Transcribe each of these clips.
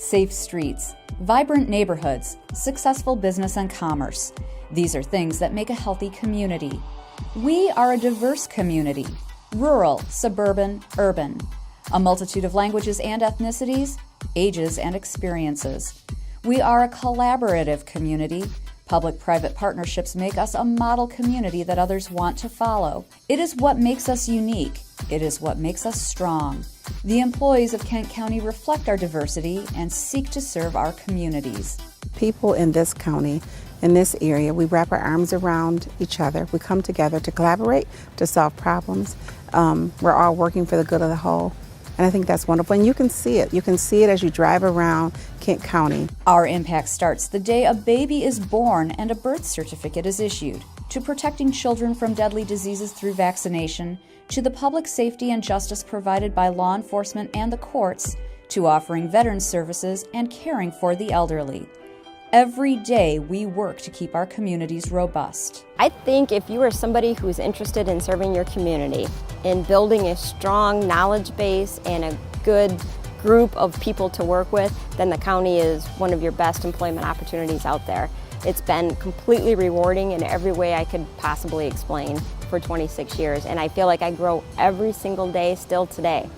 safe streets, vibrant neighborhoods, successful business and commerce. These are things that make a healthy community. We are a diverse community, rural, suburban, urban, a multitude of languages and ethnicities, ages and experiences. We are a collaborative community. Public-private partnerships make us a model community that others want to follow. It is what makes us unique. It is what makes us strong. The employees of Kent County reflect our diversity and seek to serve our communities. People in this county, in this area, we wrap our arms around each other. We come together to collaborate, to solve problems. We're all working for the good of the whole. And I think that's wonderful. And you can see it. You can see it as you drive around Kent County. Our impact starts the day a baby is born and a birth certificate is issued, to protecting children from deadly diseases through vaccination, to the public safety and justice provided by law enforcement and the courts, to offering veterans services and caring for the elderly. Every day we work to keep our communities robust. I think if you are somebody who's interested in serving your community, in building a strong knowledge base and a good group of people to work with, then the county is one of your best employment opportunities out there. It's been completely rewarding in every way I could possibly explain for 26 years, and I feel like I grow every single day still today.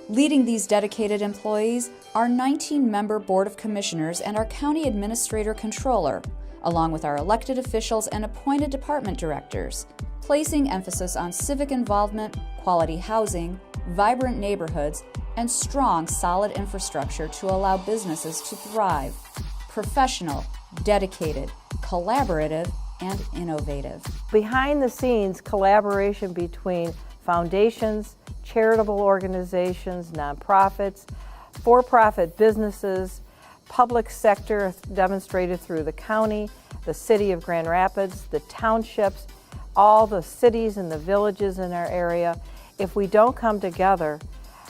Leading these dedicated employees, our 19-member Board of Commissioners and our County Administrator Controller, along with our elected officials and appointed department directors, placing emphasis on civic involvement, quality housing, vibrant neighborhoods, and strong, solid infrastructure to allow businesses to thrive. Professional, dedicated, collaborative, and innovative. Behind the scenes, collaboration between foundations, charitable organizations, nonprofits, for-profit businesses, public sector demonstrated through the county, the city of Grand Rapids, the townships, all the cities and the villages in our area. If we don't come together,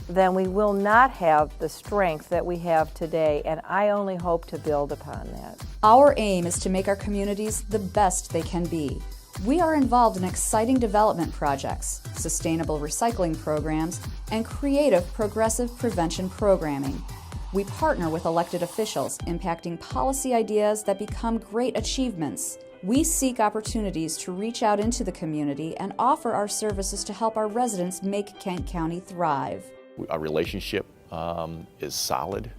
then we will not have the strength that we have today, and I only hope to build upon that. Our aim is to make our communities the best they can be. We are involved in exciting development projects, sustainable recycling programs, and creative progressive prevention programming. We partner with elected officials, impacting policy ideas that become great achievements. We seek opportunities to reach out into the community and offer our services to help our residents make Kent County thrive. Our relationship is solid,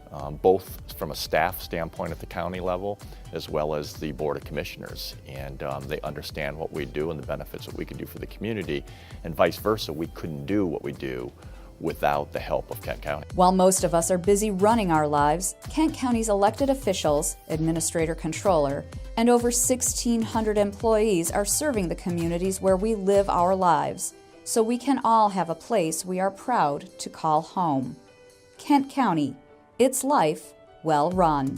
both from a staff standpoint at the county level as well as the Board of Commissioners. And they understand what we do and the benefits that we can do for the community, and vice versa. We couldn't do what we do without the help of Kent County. While most of us are busy running our lives, Kent County's elected officials, administrator controller, and over 1,600 employees are serving the communities where we live our lives, so we can all have a place we are proud to call home. Kent County, its life well run.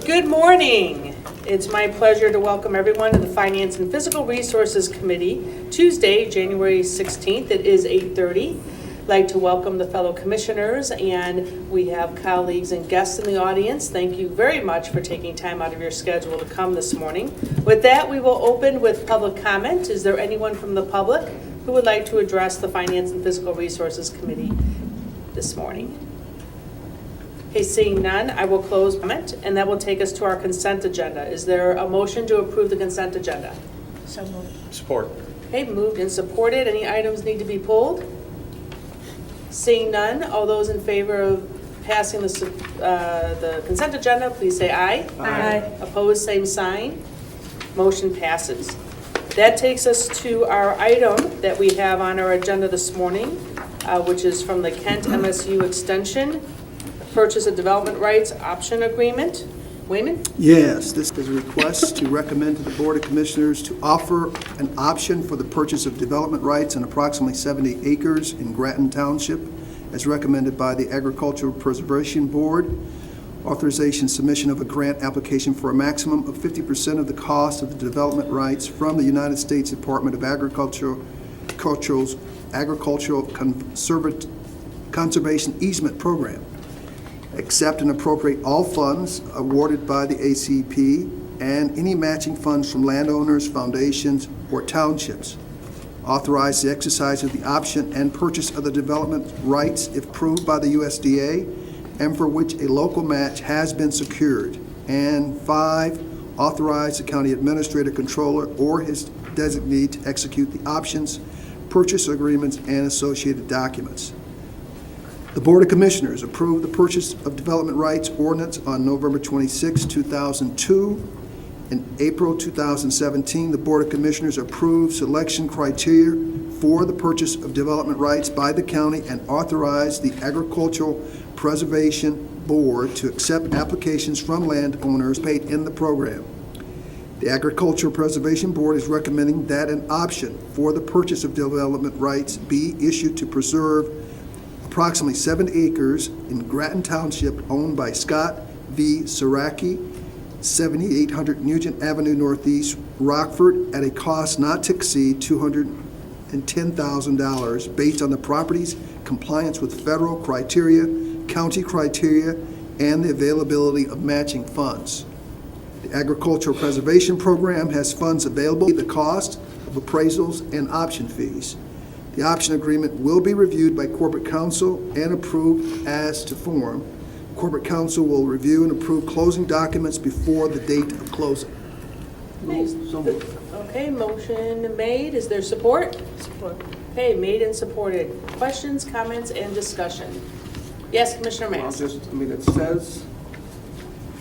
Good morning. It's my pleasure to welcome everyone to the Finance and Physical Resources Committee, Tuesday, January 16th. It is 8:30. I'd like to welcome the fellow commissioners, and we have colleagues and guests in the audience. Thank you very much for taking time out of your schedule to come this morning. With that, we will open with public comment. Is there anyone from the public who would like to address the Finance and Physical Resources Committee this morning? Okay, seeing none, I will close comment, and that will take us to our consent agenda. Is there a motion to approve the consent agenda? So moved. Support. Okay, moved and supported. Any items need to be pulled? Seeing none, all those in favor of passing the consent agenda, please say aye. Aye. Opposed, same sign. Motion passes. That takes us to our item that we have on our agenda this morning, which is from the Kent MSU Extension, Purchase of Development Rights Option Agreement. Wayman? Yes, this is a request to recommend to the Board of Commissioners to offer an option for the purchase of development rights on approximately 70 acres in Grattan Township, as recommended by the Agricultural Preservation Board. Authorization submission of a grant application for a maximum of 50% of the cost of the development rights from the United States Department of Agricultural Conservation Easement Program. Accept and appropriate all funds awarded by the ACP and any matching funds from landowners, foundations, or townships. authorize the exercise of the option and purchase of the development rights if approved by the USDA, and for which a local match has been secured. And 5, authorize the county administrator, controller, or his designee to execute the options, purchase agreements, and associated documents. The Board of Commissioners approved the purchase of development rights ordinance on November 26, 2002. In April 2017, the Board of Commissioners approved selection criteria for the purchase of development rights by the county and authorized the Agricultural Preservation Board to accept applications from landowners paid in the program. The Agricultural Preservation Board is recommending that an option for the purchase of development rights be issued to preserve approximately 7 acres in Grattan Township owned by Scott V. Saraki, 7800 Nugent Avenue Northeast, Rockford, at a cost not to exceed $210,000 based on the property's compliance with federal criteria, county criteria, and the availability of matching funds. The Agricultural Preservation Program has funds available to pay the cost of appraisals and option fees. The option agreement will be reviewed by Corporate Counsel and approved as to form. Corporate Counsel will review and approve closing documents before the date of closing. Okay, motion made. Is there support? Support. Okay, made and supported. Questions, comments, and discussion? Yes, Commissioner Mast. It says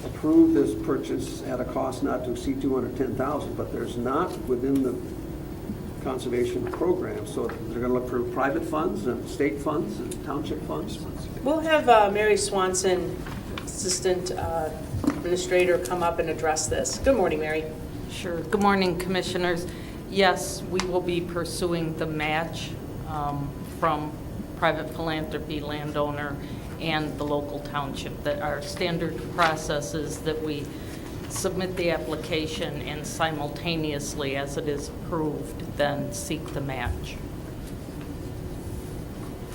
approve this purchase at a cost not to exceed $210,000, but there's not within the conservation program, so they're going to look for private funds and state funds and township funds. We'll have Mary Swanson, Assistant Administrator, come up and address this. Good morning, Mary. Sure. Good morning, Commissioners. Yes, we will be pursuing the match from private philanthropy, landowner, and the local township. That our standard process is that we submit the application and simultaneously, as it is approved, then seek the match.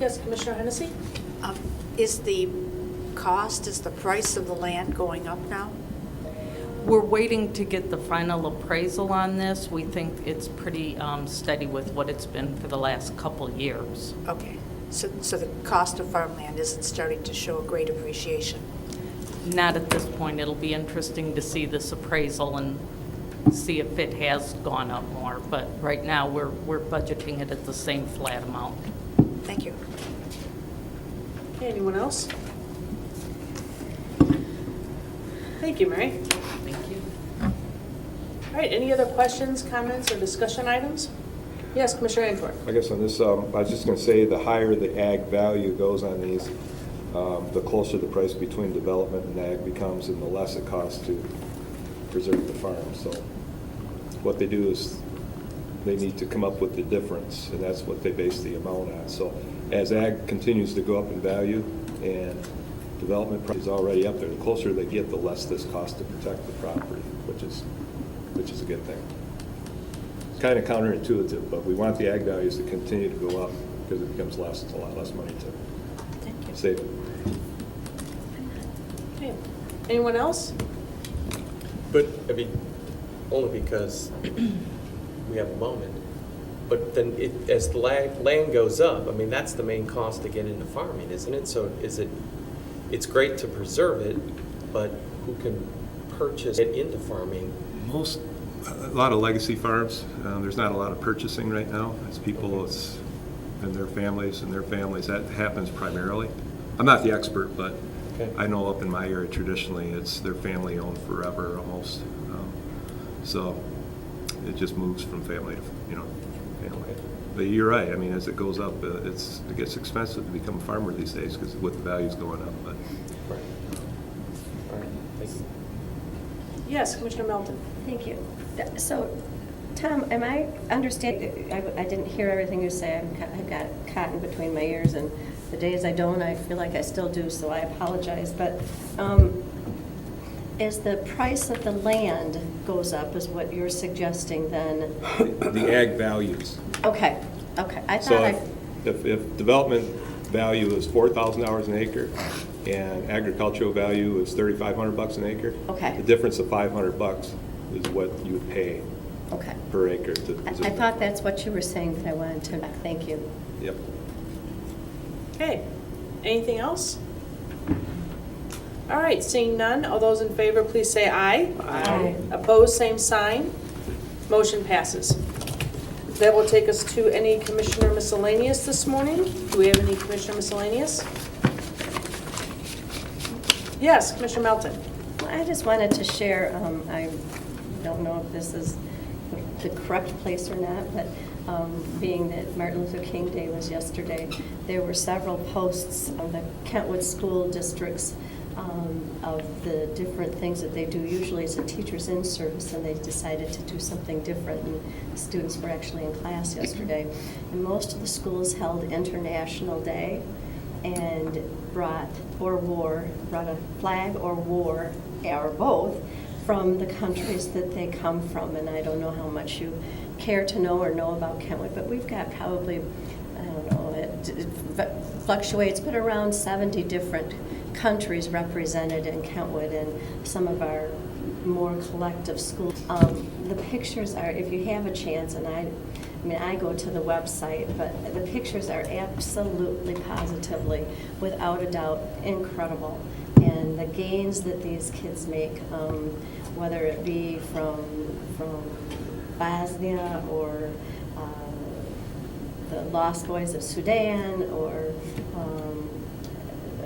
Yes, Commissioner Hennessy? Is the price of the land going up now? We're waiting to get the final appraisal on this. We think it's pretty steady with what it's been for the last couple years. Okay, so the cost of farmland isn't starting to show a great appreciation? Not at this point. It'll be interesting to see this appraisal and see if it has gone up more. But right now, we're budgeting it at the same flat amount. Thank you. Okay, anyone else? Thank you, Mary. Thank you. All right, any other questions, comments, or discussion items? Yes, Commissioner Antwerp. I guess on this, I was just going to say the higher the ag value goes on these, the closer the price between development and ag becomes, and the less it costs to preserve the farm. So what they do is they need to come up with the difference, and that's what they base the amount on. So as ag continues to go up in value and development price is already up there, the closer they get, the less this costs to protect the property, which is a good thing. It's kind of counterintuitive, but we want the ag values to continue to go up because it becomes less. It's a lot less money to save it. Okay. Anyone else? But, I mean, only because we have a moment. But then as the land goes up, I mean, that's the main cost to get into farming, isn't it? So it's great to preserve it, but who can purchase it into farming? A lot of legacy farms, there's not a lot of purchasing right now. It's people and their families and their families. That happens primarily. I'm not the expert, but okay. I know up in my area traditionally it's their family owned forever almost. So it just moves from family to family. But you're right. I mean, as it goes up, it gets expensive to become a farmer these days because with the values going up. But. Right. All right. Thank you. Yes, Commissioner Melton. Thank you. So, Tom, am I understanding? I didn't hear everything you say. I got cotton between my ears, and the days I don't, I feel like I still do. So I apologize. But as the price of the land goes up, is what you're suggesting then? The ag values. Okay. I thought if development value is $4,000 an acre and agricultural value is $3,500 an acre, okay. the difference of $500 is what you would pay Okay. per acre to I preserve. thought that's what you were saying, but I wanted to, thank you. Yep. Okay, anything else? All right, seeing none, all those in favor, please say aye. Aye. Opposed, same sign. Motion passes. That will take us to any Commissioner miscellaneous this morning. Do we have any Commissioner miscellaneous? Yes, Commissioner Melton. Well, I just wanted to share, I don't know if this is the correct place or not, but being that Martin Luther King Day was yesterday, there were several posts of the Kentwood School Districts of the different things that they do. Usually it's a teachers in service, and they decided to do something different, and the students were actually in class yesterday. And most of the schools held International Day and brought a flag or wore, or both, from the countries that they come from. And I don't know how much you care to know or know about Kentwood, but we've got probably, I don't know, it fluctuates, but around 70 different countries represented in Kentwood and some of our more collective schools. The pictures are, if you have a chance, and I mean, I go to the website, but the pictures are absolutely, positively, without a doubt, incredible. And the gains that these kids make, whether it be from Bosnia or the Lost Boys of Sudan, or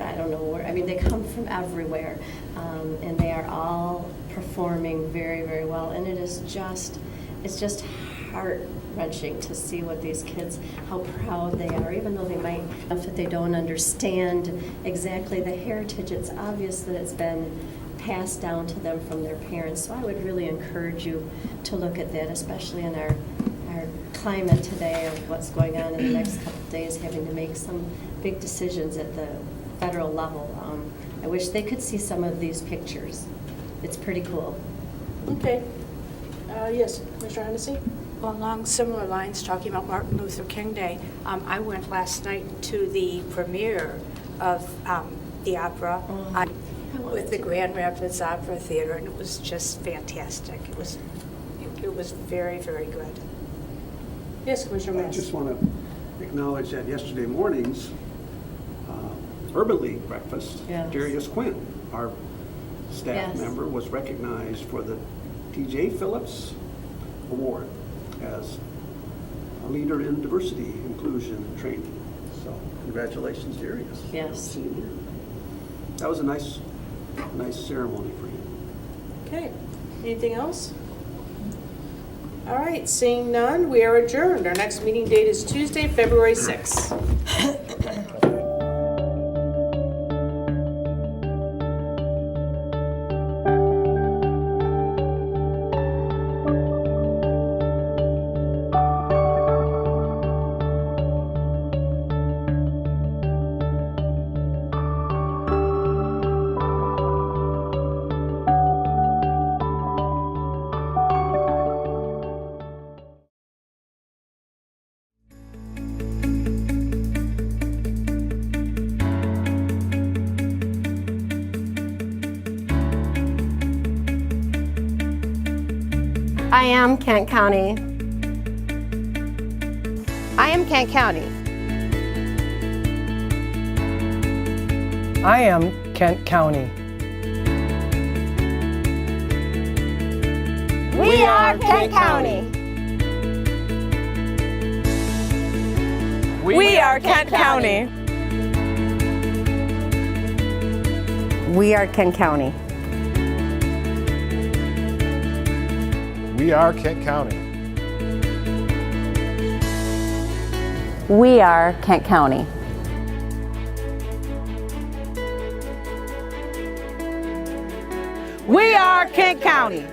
I don't know where, I mean, they come from everywhere, and they are all performing very, very well. And it's just heart-wrenching to see what these kids, how proud they are, even though they might, if they don't understand exactly the heritage. It's obvious that it's been passed down to them from their parents. So I would really encourage you to look at that, especially in our climate today of what's going on in the next couple of days, having to make some big decisions at the federal level. I wish they could see some of these pictures. It's pretty cool. Okay. Yes, Commissioner Hennessy? Well, along similar lines, talking about Martin Luther King Day, I went last night to the premiere of the opera with the Grand Rapids Opera Theater, and it was just fantastic. It was very, very good. Yes, Commissioner I Mast. just want to acknowledge that yesterday morning's Urban League breakfast, Yes. Darius Quinn, our staff Yes. member, was recognized for the T.J. Phillips Award as a leader in diversity, inclusion, and training. So congratulations, Darius. Yes. See you here. That was a nice ceremony for you. Okay. Anything else? All right, seeing none, we are adjourned. Our next meeting date is Tuesday, February 6th. I am Kent County. I am Kent County. I am Kent County. We are Kent County. We are Kent County. We are Kent County. We are Kent County. We are Kent County. We are Kent County.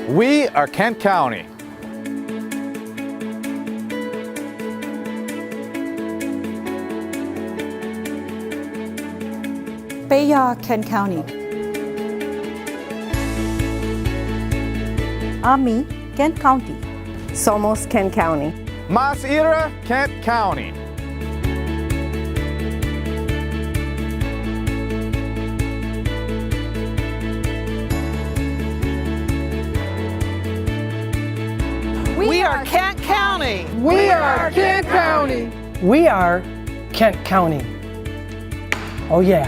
We are Kent County. Beya, Kent County. Ami, Kent County. Somos Kent County. Mast, Kent County. We are Kent County. We are Kent County. We are Kent County. Oh yeah.